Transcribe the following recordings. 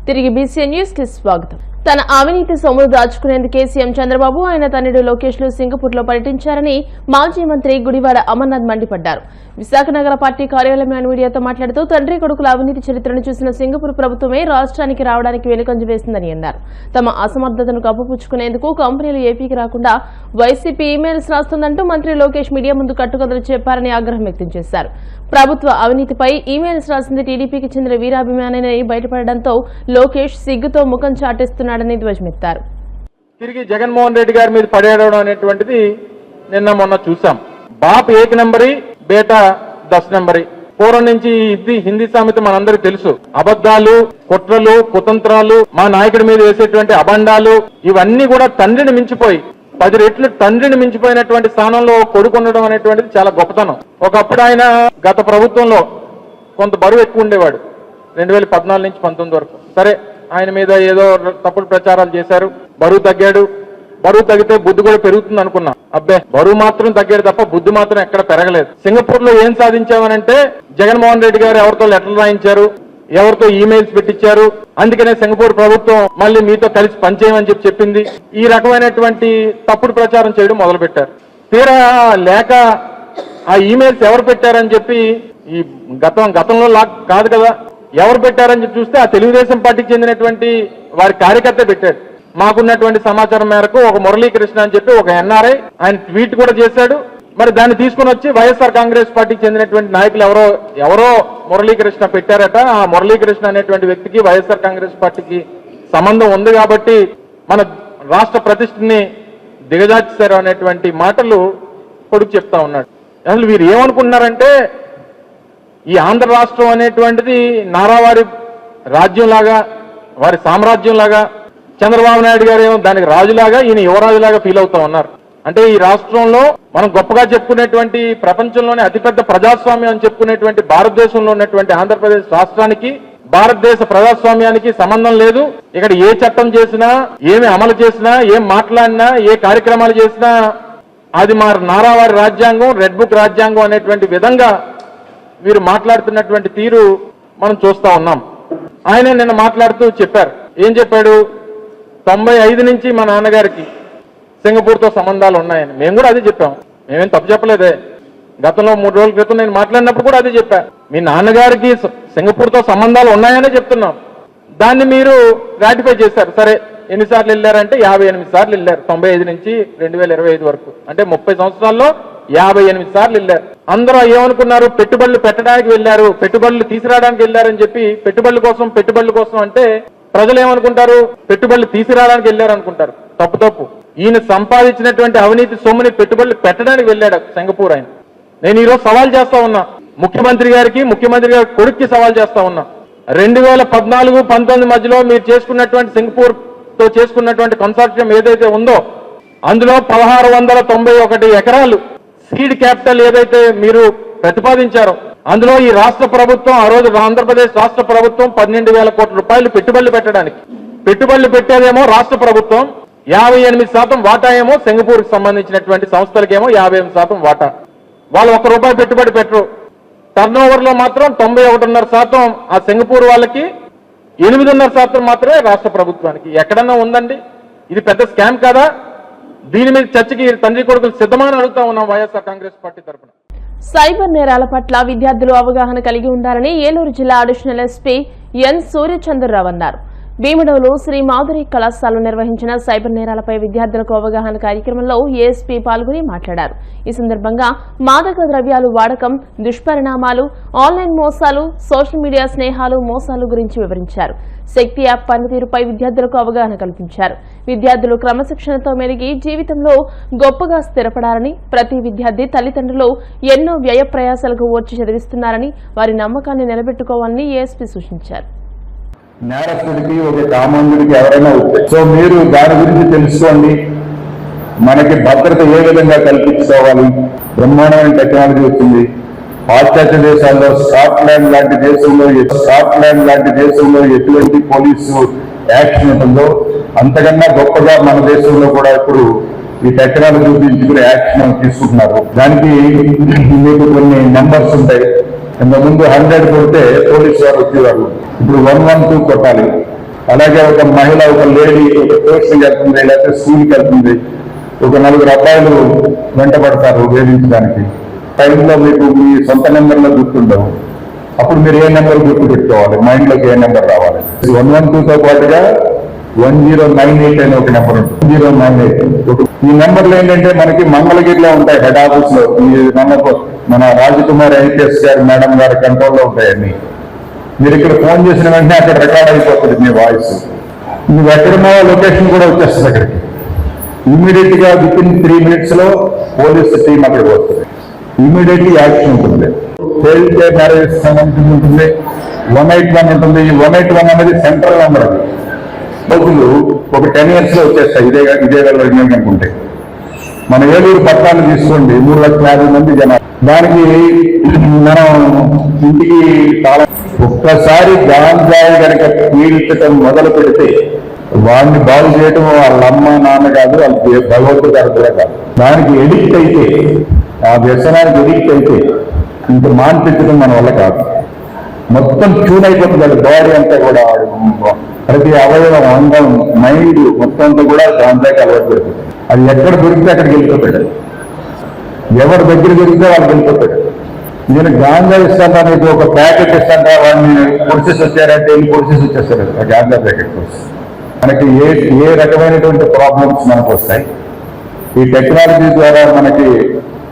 తిరిగి BC news కి స్వాగతం. తన అవినీతి సొమ్మును దాచుకునేందుకే సీఎం చంద్రబాబు ఆయన తండ్రి లోకేష్ లు సింగపూర్ లో పర్యటించారని మాజీ మంత్రి గుడివాడ అమర్నాథ్ మండిపడ్డారు. విశాఖ నగర పార్టీ కార్యాలయంలో మీడియాతో మాట్లాడుతూ తండ్రి కొడుకుల అవినీతి చరిత్రను చూసిన సింగపూర్ ప్రభుత్వమే రాష్ట్రానికి రావడానికి వెనుకంజ వేసిందని అన్నారు. తమ అసమర్థతను కప్పుపుచ్చుకునేందుకు కంపెనీలు ఏపీకి రాకుండా వైసీపీ ఈమెయిల్స్ రాస్తుందంటూ మంత్రి లోకేష్ మీడియా ముందు కట్టుకథలు చెప్పారని ఆగ్రహం వ్యక్తం చేశారు. ప్రభుత్వ అవినీతిపై ఈమెయిల్స్ రాసింది టీడీపీకి చెందిన వీరాభిమానిని బయటపడడంతో లోకేష్ సిగ్గుతో ముఖం చాటేస్తున్నాడని ధ్వజమెత్తారు. తిరిగి జగన్మోహన్ రెడ్డి గారి మీద పడేయడం అనేటువంటిది నిన్న మొన్న చూసాం. బాప్ 1 నంబరి బేటా 10 నంబరి. పూర్వం నుంచి హిందీ సామెత మనందరికీ తెలుసు. అబద్ధాలు, కుట్రలు, కుతంత్రాలు, మా నాయకుడి మీద వేసేటువంటి అబండాలు ఇవన్నీ కూడా తండ్రిని మించిపోయి 10 రెట్లు తండ్రిని మించిపోయినటువంటి స్థానంలో కొడుకుండడం అనేటువంటిది చాలా గొప్పతనం. ఒకప్పుడు ఆయన గత ప్రభుత్వంలో కొంత బరువు ఎక్కువ ఉండేవాడు 2014 నుంచి 19 వరకు. సరే, ఆయన మీద ఏదో తప్పుడు ప్రచారాలు చేశారు, బరువు తగ్గాడు. బరువు తగ్గితే బుద్ధి కూడా పెరుగుతుంది అనుకున్నాం. అబ్బే, బరువు మాత్రం తగ్గాడు తప్ప బుద్ధి మాత్రం ఎక్కడ పెరగలేదు. సింగపూర్ లో ఏం సాధించామనంటే జగన్మోహన్ రెడ్డి గారు ఎవరితో లెటర్లు రాయించారు, ఎవరితో ఈమెయిల్స్ పెట్టించారు. అందుకనే సింగపూర్ ప్రభుత్వం మళ్ళీ మీతో కలిసి పనిచేయమని చెప్పింది. ఈ రకమైనటువంటి తప్పుడు ప్రచారం చేయడం మొదలు పెట్టారు. తీరా లేక ఆ ఈమెయిల్స్ ఎవరు పెట్టారని చెప్పి ఈ గతంలో కాదు కదా, ఎవరు పెట్టారని చెప్పి చూస్తే ఆ తెలుగుదేశం పార్టీకి చెందినటువంటి వారి కార్యకర్త పెట్టాడు. మాకున్నటువంటి సమాచారం మేరకు ఒక మురళీకృష్ణ అని చెప్పి ఒక ఎన్ఆర్ఐ ఆయన ట్వీట్ కూడా చేశాడు. మరి దాన్ని తీసుకుని వచ్చి వైఎస్ఆర్ కాంగ్రెస్ పార్టీకి చెందినటువంటి నాయకులు ఎవరో మురళీకృష్ణ పెట్టారట. ఆ మురళీకృష్ణ అనేటువంటి వ్యక్తికి వైఎస్ఆర్ కాంగ్రెస్ పార్టీకి సంబంధం ఉంది కాబట్టి మన రాష్ట్ర ప్రతిష్టని దిగజార్చారు అనేటువంటి మాటలు కొడుకు చెప్తా ఉన్నాడు. అసలు వీరు ఏమనుకుంటున్నారంటే ఈ ఆంధ్ర రాష్ట్రం అనేటువంటిది నారావారి రాజ్యంలాగా, వారి సామ్రాజ్యంలాగా, చంద్రబాబు నాయుడు గారు ఏమో దానికి రాజులాగా, ఈయన యువరాజులాగా ఫీల్ అవుతా ఉన్నారు. అంటే ఈ రాష్ట్రంలో మనం గొప్పగా చెప్పుకునేటువంటి ప్రపంచంలోనే అతిపెద్ద ప్రజాస్వామ్యం అని చెప్పుకునేటువంటి భారతదేశంలో ఉన్నటువంటి ఆంధ్రప్రదేశ్ రాష్ట్రానికి భారతదేశ ప్రజాస్వామ్యానికి సంబంధం లేదు. ఇక్కడ ఏ చట్టం చేసినా, ఏమి అమలు చేసినా, ఏం మాట్లాడినా, ఏ కార్యక్రమాలు చేసినా అది మా నారావారి రాజ్యాంగం, రెడ్ బుక్ రాజ్యాంగం అనేటువంటి విధంగా వీరు మాట్లాడుతున్నటువంటి తీరు మనం చూస్తా ఉన్నాం. ఆయన నిన్న మాట్లాడుతూ చెప్పారు. ఏం చెప్పాడు? 95 నుంచి మా నాన్నగారికి సింగపూర్తో సంబంధాలు ఉన్నాయని. మేము కూడా అదే చెప్పాం. మేమేం తప్పు చెప్పలేదే. గతంలో 3 రోజుల క్రితం నేను మాట్లాడినప్పుడు కూడా అదే చెప్పా. మీ నాన్నగారికి సింగపూర్తో సంబంధాలు ఉన్నాయనే చెప్తున్నాం. దాన్ని మీరు రాటిఫై చేశారు. సరే, ఎన్నిసార్లు వెళ్ళారంటే 58 సార్లు వెళ్ళారు 95 నుంచి 2025 వరకు. అంటే 30 సంవత్సరాల్లో 58 సార్లు వెళ్ళారు. అందరూ ఏమనుకున్నారు? పెట్టుబడులు పెట్టడానికి వెళ్ళారు, పెట్టుబడులు తీసుకురావడానికి వెళ్ళారని చెప్పి పెట్టుబడుల కోసం అంటే ప్రజలు ఏమనుకుంటారు? పెట్టుబడులు తీసుకురావడానికి వెళ్ళారు అనుకుంటారు. తప్పు. ఈయన సంపాదించినటువంటి అవినీతి సొమ్ముని పెట్టుబడులు పెట్టడానికి వెళ్ళాడు సింగపూర్. ఆయన నేను ఈరోజు సవాల్ చేస్తా ఉన్నా, ముఖ్యమంత్రి గారి కొడుక్కి సవాల్ చేస్తా ఉన్నా. 2014-19 మధ్యలో మీరు చేసుకున్నటువంటి సింగపూర్ తో చేసుకున్నటువంటి కన్సార్టియం ఏదైతే ఉందో అందులో 1691 ఎకరాలు సీడ్ క్యాపిటల్ ఏదైతే మీరు ప్రతిపాదించారో అందులో ఈ రాష్ట్ర ప్రభుత్వం, ఆ రోజు ఆంధ్రప్రదేశ్ రాష్ట్ర ప్రభుత్వం 12,000 కోట్ల రూపాయలు పెట్టుబడులు పెట్టడానికి పెట్టుబడులు పెట్టేదేమో రాష్ట్ర ప్రభుత్వం, 58% వాటా ఏమో సింగపూర్కి సంబంధించినటువంటి సంస్థలకేమో 58% వాటా. వాళ్ళు ₹1 పెట్టుబడి పెట్టరు. టర్న్ ఓవర్ లో మాత్రం 91.5% ఆ సింగపూర్ వాళ్ళకి, 8.5% మాత్రమే రాష్ట్ర ప్రభుత్వానికి. ఎక్కడన్నా ఉందండి? ఇది పెద్ద స్కామ్ కాదా? దీని మీద చర్చకి తండ్రి కొడుకులు సిద్ధమని అడుగుతా ఉన్నాం వైఎస్ఆర్ కాంగ్రెస్ పార్టీ తరఫున. సైబర్ నేరాల పట్ల విద్యార్థులు అవగాహన కలిగి ఉండాలని ఏలూరు జిల్లా అడిషనల్ ఎస్పీ ఎన్ సూర్యచంద్రరావు అన్నారు. భీమడోలు శ్రీ మాధురి కళాశాలలో నిర్వహించిన సైబర్ నేరాలపై విద్యార్థులకు అవగాహన కార్యక్రమంలో ఏఎస్పీ పాల్గొని మాట్లాడారు. ఈ సందర్భంగా మాదక ద్రవ్యాలు వాడకం, దుష్పరిణామాలు, ఆన్లైన్ మోసాలు, సోషల్ మీడియా స్నేహాలు, మోసాలు గురించి వివరించారు. శక్తి యాప్ పనితీరుపై విద్యార్థులకు అవగాహన కల్పించారు. విద్యార్థులు క్రమశిక్షణతో మెలిగి జీవితంలో గొప్పగా స్థిరపడాలని, ప్రతి విద్యార్థి తల్లిదండ్రులు ఎన్నో వ్యయ ప్రయాసాలకు ఓర్చి చదివిస్తున్నారని, వారి నమ్మకాన్ని నిలబెట్టుకోవాలని ఏఎస్పీ సూచించారు. నేరస్తుడికి ఒక సామాన్యుడికి ఎవరైనా వస్తాయి. సో మీరు దాని గురించి తెలుసుకోండి. మనకి భద్రత ఏ విధంగా కల్పించుకోవాలి. బ్రహ్మాండమైన టెక్నాలజీ వచ్చింది. పాశ్చాత్య దేశాల్లో స్కాట్లాండ్ లాంటి దేశంలో ఎటువంటి పోలీసు యాక్షన్ ఉంటుందో అంతకన్నా గొప్పగా మన దేశంలో కూడా ఇప్పుడు ఈ టెక్నాలజీ ఉపయోగించుకుని యాక్షన్ తీసుకుంటున్నారు. దానికి మీకు కొన్ని నెంబర్స్ ఉంటాయి. ఇంతకుముందు 100 కొడితే పోలీసు వారు వచ్చేవారు. ఇప్పుడు 112 కొట్టాలి. అలాగే ఒక మహిళ, ఒక లేడీ ఒక కోర్సుకి వెళ్తుంది, లేకపోతే స్కూల్కి వెళ్తుంది, ఒక 4 అబ్బాయిలు వెంటబడతారు వేధించడానికి. టైంలో మీకు మీ సొంత నెంబర్లో గుర్తుండవు. అప్పుడు మీరు ఏ నెంబర్ గుర్తు పెట్టుకోవాలి, మైండ్లోకి ఏ నెంబర్ రావాలి. 112తో పాటుగా 1098 అనే ఒక నెంబర్ ఉంటుంది. 1098 ఈ నెంబర్లు ఏంటంటే మనకి మంగళగిరిలో ఉంటాయి హెడ్ ఆఫీస్ లో. ఈ నెంబర్ మన రాజకుమార్ ఐపీఎస్ గారు మేడం గారి కంట్రోల్లో ఉంటాయండి. మీరు ఇక్కడ ఫోన్ చేసిన వెంటనే అక్కడ రికార్డ్ అయిపోతుంది మీ వాయిస్. నువ్వు ఎక్కడున్నావో లొకేషన్ కూడా వచ్చేస్తుంది అక్కడికి. ఇమీడియట్ గా విత్ ఇన్ 3 minutes లో పోలీస్ టీం అక్కడికి వస్తుంది. ఇమీడియట్లీ యాక్షన్ ఉంటుంది. చైల్డ్ కేర్ మ్యారేజ్ సంబంధించి ఉంటుంది, 181 ఉంటుంది. ఈ 181 అనేది సెంట్రల్ నెంబర్. డబ్బులు ఒక 10 years లో వచ్చేస్తాయి. ఇదే అనుకుంటే మన ఏలూరు పట్టణాన్ని తీసుకోండి, 3,50,000 మంది జనాలు. దానికి మనం ఇంటికి ఒక్కసారి గాంజాయి కనుక పీడించడం మొదలు పెడితే వాడిని బాగు చేయటం వాళ్ళ అమ్మ నాన్న కాదు, వాళ్ళ భగవంతుడు కూడా కాదు. దానికి ఎడిక్ట్ అయితే, ఆ వ్యసనానికి ఎడిక్ట్ అయితే ఇంక మాన్పించడం మన వల్ల కాదు. మొత్తం ట్యూన్ అయిపోతుంది బాడీ అంతా కూడా. ప్రతి అవయవం, అంగం, మైండ్ మొత్తం అంతా కూడా గాంజాయికి అలవాటు పెడుతుంది. అది ఎక్కడ దొరికితే అక్కడికి వెళ్ళిపోతాడు. ఎవరి దగ్గర దొరికితే వాళ్ళకి వెళ్ళిపోతాడు. నేను గాంజా ఇస్తాను, నీకు ఒక ప్యాకెట్ ఇస్తాను, వాడిని పొడిచేసి వచ్చారంటే వెళ్ళి పొడిచేసి వచ్చేస్తారు ఆ గాంజా ప్యాకెట్ కోసం. మనకి ఏ రకమైనటువంటి ప్రాబ్లమ్స్ మనకు వస్తాయి. ఈ టెక్నాలజీ ద్వారా మనకి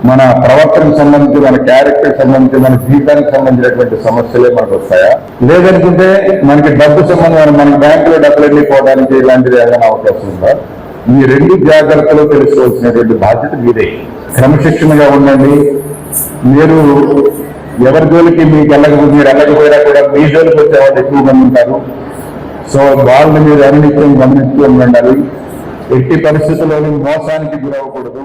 మన ప్రవర్తనకు సంబంధించి, మన క్యారెక్టర్కి సంబంధించి, మన జీవితానికి సంబంధించినటువంటి సమస్యలే మనకు వస్తాయా? లేదనుకుంటే మనకి డబ్బు సంబంధం, మన బ్యాంకులో డబ్బులు వెళ్ళిపోవడానికి ఇలాంటిది ఏదైనా అవకాశం ఉందా? ఈ 2 జాగ్రత్తలు తెలుసుకోవాల్సినటువంటి బాధ్యత మీదే. క్రమశిక్షణగా ఉండండి. మీరు ఎవరి జోలికి మీరు వెళ్ళకపోయినా కూడా మీ జోలికి వచ్చే వాళ్ళు ఎక్కువ మంది ఉంటారు. సో వాళ్ళని మీరు అన్నిత్యం గమనిస్తూ ఉండాలి. ఎట్టి పరిస్థితుల్లోనూ మోసానికి గురవ్వకూడదు.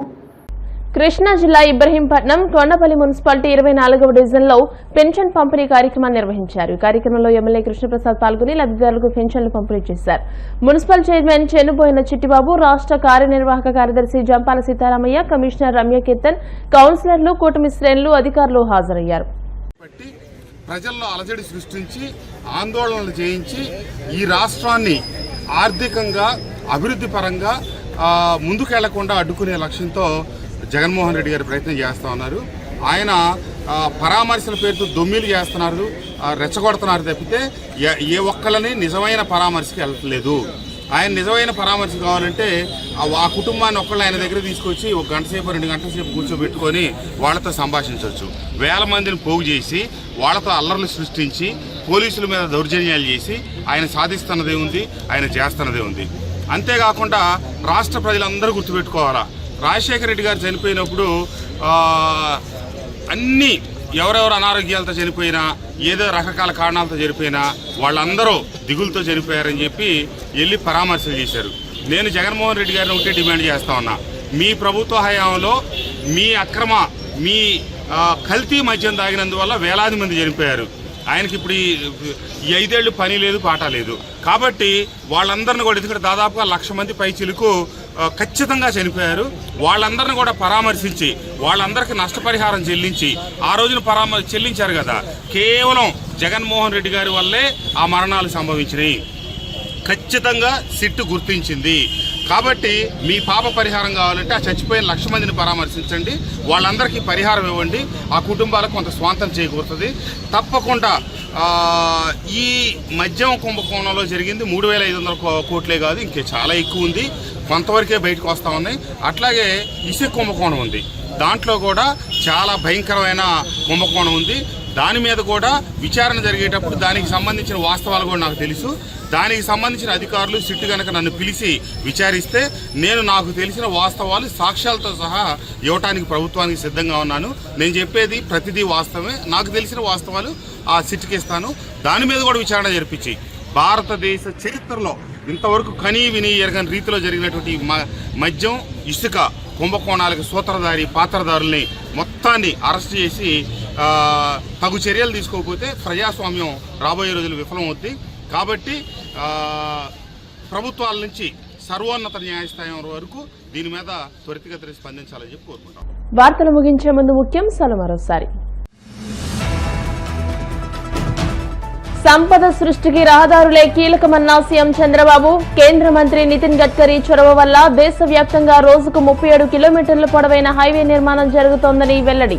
కృష్ణా జిల్లా ఇబ్రహీంపట్నం కొండపల్లి మున్సిపాలిటీ 24వ డివిజన్లో పెన్షన్ పంపిణీ కార్యక్రమాన్ని నిర్వహించారు. ఈ కార్యక్రమంలో ఎమ్మెల్యే కృష్ణప్రసాద్ పాల్గొని లబ్ధిదారులకు పెన్షన్లు పంపిణీ చేశారు. మున్సిపల్ చైర్మన్ చెన్నుబోయిన చిట్టిబాబు, రాష్ట్ర కార్యనిర్వాహక కార్యదర్శి జంపాల సీతారామయ్య, కమిషనర్ రమ్యకీర్తన్, కౌన్సిలర్లు, కూటమి శ్రేణులు, అధికారులు హాజరయ్యారు. ప్రజల్లో అలజడి సృష్టించి ఆందోళనలు చేయించి ఈ రాష్ట్రాన్ని ఆర్థికంగా అభివృద్ధి పరంగా ముందుకెళ్లకుండా అడ్డుకునే లక్ష్యంతో జగన్మోహన్ రెడ్డి గారు ప్రయత్నం చేస్తూ ఉన్నారు. ఆయన పరామర్శల పేరుతో దొమ్మిలు చేస్తున్నారు, రెచ్చగొడుతున్నారు తప్పితే ఏ ఒక్కళ్ళని నిజమైన పరామర్శకి వెళ్ళట్లేదు. ఆయన నిజమైన పరామర్శ కావాలంటే ఆ కుటుంబాన్ని ఒక్కళ్ళు ఆయన దగ్గర తీసుకొచ్చి 1 గంట సేపు 2 గంటల సేపు కూర్చోబెట్టుకొని వాళ్ళతో సంభాషించవచ్చు. వేల మందిని పోగు చేసి వాళ్ళతో అల్లర్లు సృష్టించి పోలీసుల మీద దౌర్జన్యాలు చేసి ఆయన సాధిస్తున్నదే ఉంది, ఆయన చేస్తున్నదే ఉంది. అంతేకాకుండా రాష్ట్ర ప్రజలందరూ గుర్తుపెట్టుకోవాలా, రాజశేఖర రెడ్డి గారు చనిపోయినప్పుడు అన్నీ ఎవరెవరు అనారోగ్యాలతో చనిపోయినా, ఏదో రకరకాల కారణాలతో చనిపోయినా వాళ్ళందరూ దిగులతో చనిపోయారని చెప్పి వెళ్ళి పరామర్శలు చేశారు. నేను జగన్మోహన్ రెడ్డి గారిని ఒకటే డిమాండ్ చేస్తా ఉన్నా, మీ ప్రభుత్వ హయాంలో మీ కల్తీ మద్యం తాగినందువల్ల వేలాది మంది చనిపోయారు. ఆయనకి ఇప్పుడు ఈ 5 ఏళ్ళు పని లేదు, పాట లేదు. కాబట్టి వాళ్ళందరినీ కూడా, ఎందుకంటే దాదాపుగా 1,00,000 మంది పై చిలుకు ఖచ్చితంగా చనిపోయారు. వాళ్ళందరినీ కూడా పరామర్శించి వాళ్ళందరికీ నష్టపరిహారం చెల్లించి ఆ రోజున చెల్లించారు కదా. కేవలం జగన్మోహన్ రెడ్డి గారి వల్లే ఆ మరణాలు సంభవించినాయి. ఖచ్చితంగా సిట్టు గుర్తించింది. కాబట్టి మీ పాప పరిహారం కావాలంటే ఆ చచ్చిపోయిన 1,00,000 మందిని పరామర్శించండి, వాళ్ళందరికీ పరిహారం ఇవ్వండి, ఆ కుటుంబాలకు కొంత స్వాంతం చేకూరుతుంది. తప్పకుండా ఈ మద్యం కుంభకోణంలో జరిగింది 3,500 కోట్లే కాదు, ఇంకే చాలా ఎక్కువ ఉంది, కొంతవరకే బయటకు వస్తూ ఉన్నాయి. అట్లాగే ఇసుక కుంభకోణం ఉంది, దాంట్లో కూడా చాలా భయంకరమైన కుంభకోణం ఉంది. దాని మీద కూడా విచారణ జరిగేటప్పుడు దానికి సంబంధించిన వాస్తవాలు కూడా నాకు తెలుసు. దానికి సంబంధించిన అధికారులు సిట్టు కనుక నన్ను పిలిచి విచారిస్తే నేను నాకు తెలిసిన వాస్తవాలు సాక్ష్యాలతో సహా ఇవ్వటానికి ప్రభుత్వానికి సిద్ధంగా ఉన్నాను. నేను చెప్పేది ప్రతిదీ వాస్తవమే, నాకు తెలిసిన వాస్తవాలు ఆ సిట్టుకి ఇస్తాను. దాని మీద కూడా విచారణ జరిపించి భారతదేశ చరిత్రలో ఇంతవరకు కనీ విని ఎరగని రీతిలో జరిగినటువంటి మద్యం ఇసుక కుంభకోణాలకు సూత్రధారి పాత్రధారుల్ని మొత్తాన్ని అరెస్ట్ చేసి తగు చర్యలు తీసుకోకపోతే ప్రజాస్వామ్యం రాబోయే రోజులు విఫలమవుద్ది. కాబట్టి ప్రభుత్వాల నుంచి సర్వోన్నత న్యాయస్థానం వరకు దీని మీద త్వరితగతిన స్పందించాలని చెప్పి కోరుకుంటాం. వార్తలు ముగించే ముందు ముఖ్యాంశాలు మరోసారి. సంపద సృష్టికి రహదారులే కీలకమన్న సీఎం చంద్రబాబు. కేంద్ర మంత్రి నితిన్ గడ్కరీ చొరవ వల్ల దేశవ్యాప్తంగా రోజుకు 37 కిలోమీటర్ల పొడవైన హైవే నిర్మాణం జరుగుతోందని వెల్లడి.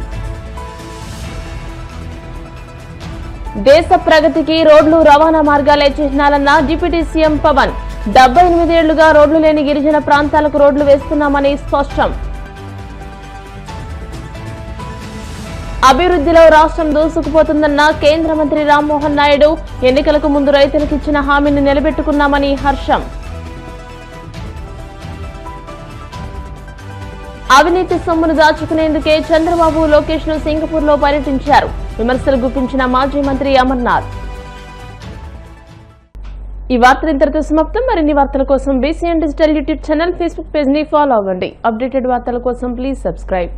దేశ ప్రగతికి రోడ్లు రవాణా మార్గాలే చిహ్నాలన్న డిప్యూటీ సీఎం పవన్. 78 ఏళ్లుగా రోడ్లు లేని గిరిజన ప్రాంతాలకు రోడ్లు వేస్తున్నామని స్పష్టం. అభివృద్ధిలో రాష్ట్రం దూసుకుపోతుందన్న కేంద్ర మంత్రి రామ్మోహన్ నాయుడు. ఎన్నికలకు ముందు రైతులకు ఇచ్చిన హామీని నిలబెట్టుకున్నామని హర్షం. అవినీతి సొమ్మును దాచుకునేందుకే చంద్రబాబు లోకేష్ ను సింగపూర్ లో పర్యటించారు. విమర్శలు గుప్పించిన మాజీ మంత్రి అమర్నాథ్. ఈ వార్తలు ఇంతటితో సమాప్తం. మరిన్ని వార్తల కోసం BCN digital YouTube channel, Facebook page ని ఫాలో అవ్వండి. అప్డేటెడ్ వార్తల కోసం ప్లీజ్ సబ్స్క్రైబ్.